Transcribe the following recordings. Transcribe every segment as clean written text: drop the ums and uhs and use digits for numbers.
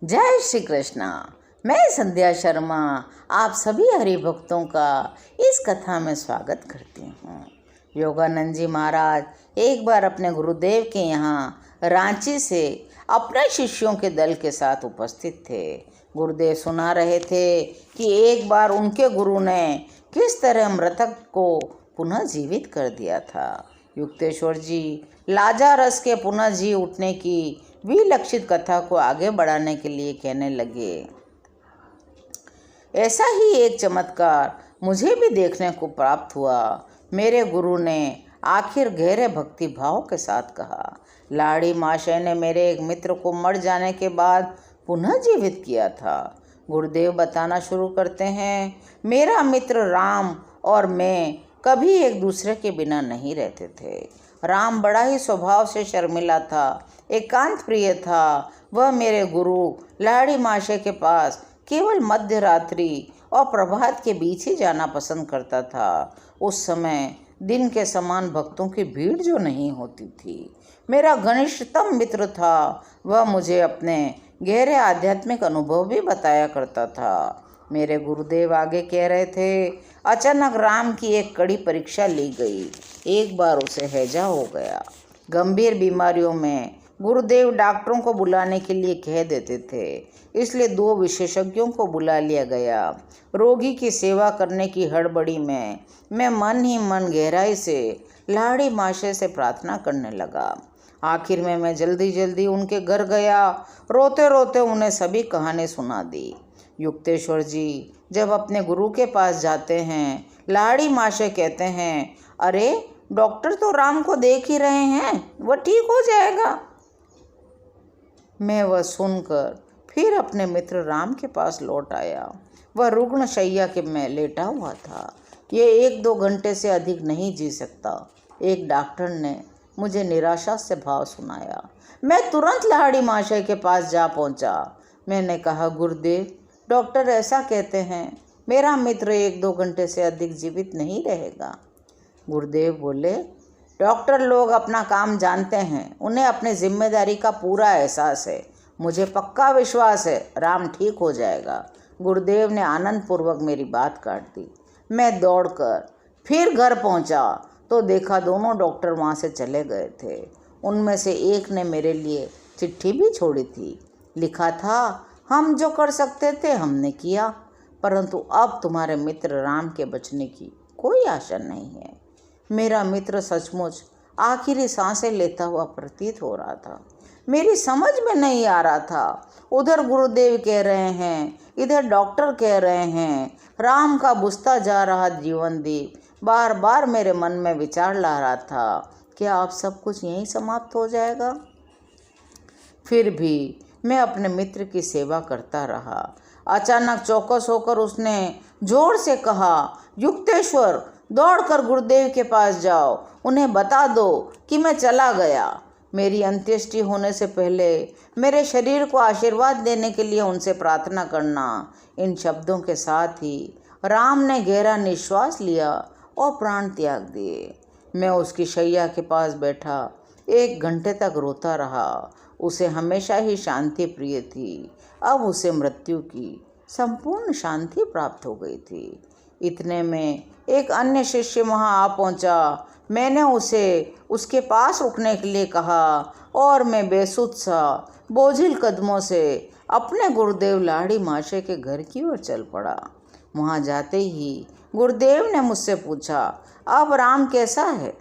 जय श्री कृष्णा। मैं संध्या शर्मा आप सभी हरि भक्तों का इस कथा में स्वागत करती हूँ। योगानंद जी महाराज एक बार अपने गुरुदेव के यहाँ रांची से अपने शिष्यों के दल के साथ उपस्थित थे। गुरुदेव सुना रहे थे कि एक बार उनके गुरु ने किस तरह मृतक को पुनः जीवित कर दिया था। युक्तेश्वर जी लाजारस के पुनः जी उठने की विलक्षित कथा को आगे बढ़ाने के लिए कहने लगे, ऐसा ही एक चमत्कार मुझे भी देखने को प्राप्त हुआ। मेरे गुरु ने आखिर गहरे भक्ति भाव के साथ कहा, लाड़ी महाशय ने मेरे एक मित्र को मर जाने के बाद पुनः जीवित किया था। गुरुदेव बताना शुरू करते हैं, मेरा मित्र राम और मैं कभी एक दूसरे के बिना नहीं रहते थे। राम बड़ा ही स्वभाव से शर्मिला था, एकांत प्रिय था। वह मेरे गुरु लाड़ी महाशय के पास केवल मध्य रात्रि और प्रभात के बीच ही जाना पसंद करता था। उस समय दिन के समान भक्तों की भीड़ जो नहीं होती थी। मेरा घनिष्ठतम मित्र था। वह मुझे अपने गहरे आध्यात्मिक अनुभव भी बताया करता था। मेरे गुरुदेव आगे कह रहे थे, अचानक राम की एक कड़ी परीक्षा ली गई। एक बार उसे हैजा हो गया। गंभीर बीमारियों में गुरुदेव डॉक्टरों को बुलाने के लिए कह देते थे, इसलिए 2 विशेषज्ञों को बुला लिया गया। रोगी की सेवा करने की हड़बड़ी में मैं मन ही मन गहराई से लाड़ी महाशय से प्रार्थना करने लगा। आखिर में मैं जल्दी जल्दी उनके घर गया। रोते रोते उन्हें सभी कहानी सुना दी। युक्तेश्वर जी जब अपने गुरु के पास जाते हैं, लाड़ी महाशय कहते हैं, अरे डॉक्टर तो राम को देख ही रहे हैं, वह ठीक हो जाएगा। मैं वह सुनकर फिर अपने मित्र राम के पास लौट आया। वह रुग्ण शैया के में लेटा हुआ था। ये 1-2 घंटे से अधिक नहीं जी सकता। एक डॉक्टर ने मुझे निराशा से भाव सुनाया। मैं तुरंत लाड़ी महाशय के पास जा पहुंचा। मैंने कहा, गुरुदेव डॉक्टर ऐसा कहते हैं, मेरा मित्र 1-2 घंटे से अधिक जीवित नहीं रहेगा। गुरुदेव बोले, डॉक्टर लोग अपना काम जानते हैं, उन्हें अपनी जिम्मेदारी का पूरा एहसास है। मुझे पक्का विश्वास है राम ठीक हो जाएगा। गुरुदेव ने आनंदपूर्वक मेरी बात काट दी। मैं दौड़कर फिर घर पहुंचा तो देखा दोनों डॉक्टर वहां से चले गए थे। उनमें से एक ने मेरे लिए चिट्ठी भी छोड़ी थी। लिखा था, हम जो कर सकते थे हमने किया, परंतु अब तुम्हारे मित्र राम के बचने की कोई आशा नहीं है। मेरा मित्र सचमुच आखिरी सांसें लेता हुआ प्रतीत हो रहा था। मेरी समझ में नहीं आ रहा था। उधर गुरुदेव कह रहे हैं, इधर डॉक्टर कह रहे हैं। राम का बुझता जा रहा जीवन दीप बार बार मेरे मन में विचार ला रहा था, क्या अब सब कुछ यहीं समाप्त हो जाएगा? फिर भी मैं अपने मित्र की सेवा करता रहा। अचानक चौकस होकर उसने जोर से कहा, युक्तेश्वर दौड़कर गुरुदेव के पास जाओ, उन्हें बता दो कि मैं चला गया। मेरी अंत्येष्टि होने से पहले मेरे शरीर को आशीर्वाद देने के लिए उनसे प्रार्थना करना। इन शब्दों के साथ ही राम ने गहरा निश्वास लिया और प्राण त्याग दिए। मैं उसकी शैया के पास बैठा 1 घंटे तक रोता रहा। उसे हमेशा ही शांति प्रिय थी। अब उसे मृत्यु की संपूर्ण शांति प्राप्त हो गई थी। इतने में एक अन्य शिष्य वहां आ पहुंचा। मैंने उसे उसके पास रुकने के लिए कहा और मैं बेसुध सा बोझिल कदमों से अपने गुरुदेव लाड़ी महाशय के घर की ओर चल पड़ा। वहां जाते ही गुरुदेव ने मुझसे पूछा, अब राम कैसा है?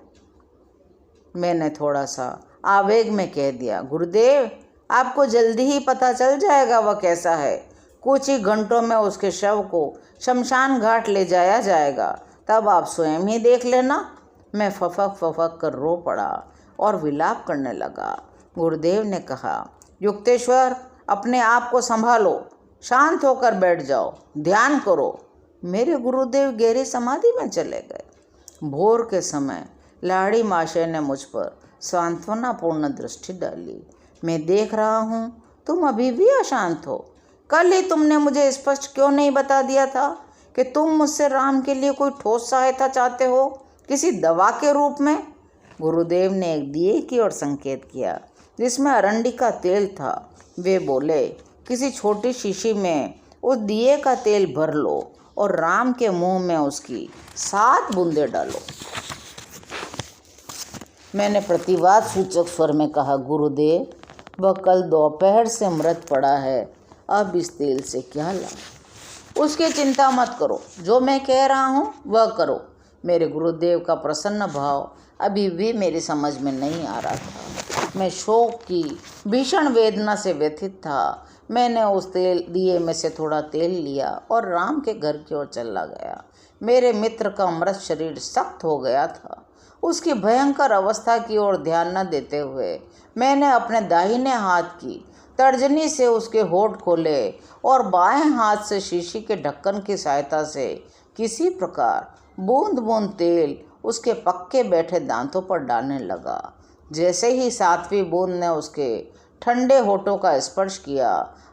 मैंने थोड़ा सा आवेग में कह दिया, गुरुदेव आपको जल्दी ही पता चल जाएगा वह कैसा है। कुछ ही घंटों में उसके शव को शमशान घाट ले जाया जाएगा, तब आप स्वयं ही देख लेना। मैं फफक कर रो पड़ा और विलाप करने लगा। गुरुदेव ने कहा, युक्तेश्वर अपने आप को संभालो, शांत होकर बैठ जाओ, ध्यान करो। मेरे गुरुदेव गहरी समाधि में चले गए। भोर के समय लाड़ी महाशय ने मुझ पर सांत्वनापूर्ण दृष्टि डाली। मैं देख रहा हूँ तुम अभी भी अशांत हो। कल ही तुमने मुझे स्पष्ट क्यों नहीं बता दिया था कि तुम मुझसे राम के लिए कोई ठोस सहायता चाहते हो, किसी दवा के रूप में? गुरुदेव ने एक दिए की ओर संकेत किया जिसमें अरंडी का तेल था। वे बोले, किसी छोटी शीशी में उस दिए का तेल भर लो और राम के मुंह में उसकी 7 बूंदें डालो। मैंने प्रतिवाद सूचक स्वर में कहा, गुरुदेव, वह कल दोपहर से मृत पड़ा है, अब इस तेल से क्या लाभ? उसकी चिंता मत करो, जो मैं कह रहा हूँ वह करो। मेरे गुरुदेव का प्रसन्न भाव अभी भी मेरी समझ में नहीं आ रहा था। मैं शोक की भीषण वेदना से व्यथित था। मैंने उस दिए में से थोड़ा तेल लिया और राम के घर की ओर चला गया। मेरे मित्र का मृत शरीर सख्त हो गया था। उसकी भयंकर अवस्था की ओर ध्यान न देते हुए मैंने अपने दाहिने हाथ की तर्जनी से उसके होंठ खोले और बाएं हाथ से शीशी के ढक्कन की सहायता से किसी प्रकार बूंद बूंद तेल उसके पक्के बैठे दांतों पर डालने लगा। जैसे ही 7वीं बूंद ने उसके ठंडे होठों का स्पर्श किया,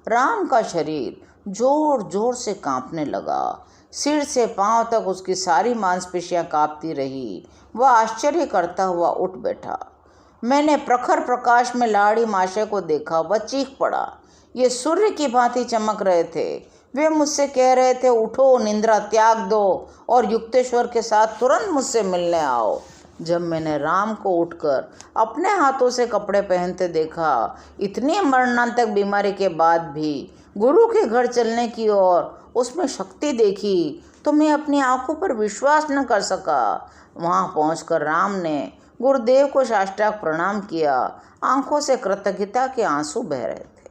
राम का शरीर जोर जोर से कांपने लगा। सिर से पांव तक उसकी सारी मांसपेशियां कांपती रही। वह आश्चर्य करता हुआ उठ बैठा। मैंने प्रखर प्रकाश में लाड़ी माशे को देखा। वह चीख पड़ा। ये सूर्य की भांति चमक रहे थे। वे मुझसे कह रहे थे, उठो, निंद्रा त्याग दो और युक्तेश्वर के साथ तुरंत मुझसे मिलने आओ। जब मैंने राम को उठकर अपने हाथों से कपड़े पहनते देखा, इतनी मरणांतक बीमारी के बाद भी गुरु के घर चलने की ओर उसमें शक्ति देखी, तो मैं अपनी आंखों पर विश्वास न कर सका। वहां पहुंचकर राम ने गुरुदेव को साष्टांग प्रणाम किया। आंखों से कृतज्ञता के आंसू बह रहे थे।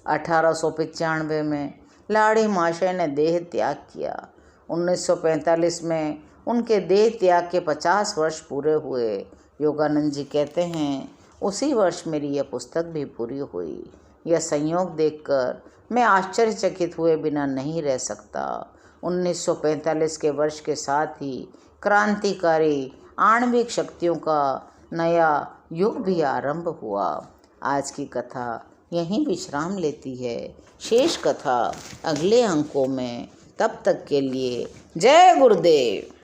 1895 में लाड़ी माशय ने देह त्याग किया। 1945 में उनके देह त्याग के 50 वर्ष पूरे हुए। योगानंद जी कहते हैं, उसी वर्ष मेरी यह पुस्तक भी पूरी हुई। यह संयोग देखकर मैं आश्चर्यचकित हुए बिना नहीं रह सकता। 1945 के वर्ष के साथ ही क्रांतिकारी आणविक शक्तियों का नया युग भी आरंभ हुआ। आज की कथा यहीं विश्राम लेती है। शेष कथा अगले अंकों में। तब तक के लिए जय गुरुदेव।